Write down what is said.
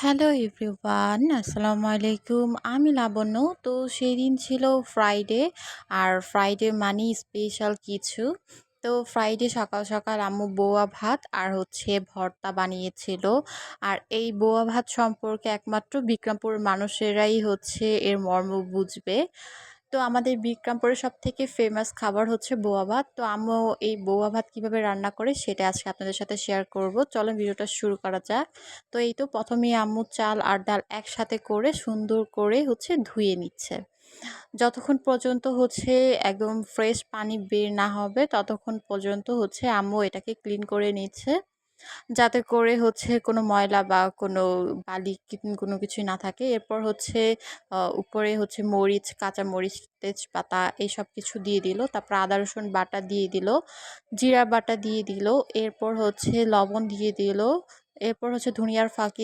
Hello everyone, আসসালামু আলাইকুম। আমি লাবণ্য। তো সেদিন ছিল ফ্রাইডে, আর ফ্রাইডে মানেই স্পেশাল কিছু। তো ফ্রাইডে সকাল সকাল আম্মু বোয়া ভাত আর ভর্তা বানিয়েছিল। আর এই বোয়া ভাত সম্পর্কে একমাত্র বিক্রমপুরের মানুষেরাই এর মর্ম বুঝবে। তো আমাদের বিক্রমপুরের সবথেকে ফেমাস খাবার হচ্ছে বোয়া ভাত। তো আম্মু এই বোয়া ভাত কিভাবে রান্না করে সেটা আজকে আপনাদের সাথে শেয়ার করব। চলেন ভিডিওটা শুরু করা যাক। তো এই তো প্রথমেই আম্মু চাল আর ডাল একসাথে করে সুন্দর করে ধুয়ে নিচ্ছে। যতক্ষণ পর্যন্ত একদম ফ্রেশ পানি বের না হবে ততক্ষণ পর্যন্ত আম্মু এটাকে ক্লিন করে নিচ্ছে, যাতে করে কোনো ময়লা বা কোনো বালি কোনো কিছুই না থাকে। এরপর উপরে মরিচ, কাঁচা মরিচ, তেজপাতা এইসব কিছু দিয়ে দিল। তারপর আদা রসুন বাটা দিয়ে দিল, জিরা বাটা দিয়ে দিল। এরপর লবণ দিয়ে দিল। এরপর ধনিয়ার ফাঁকি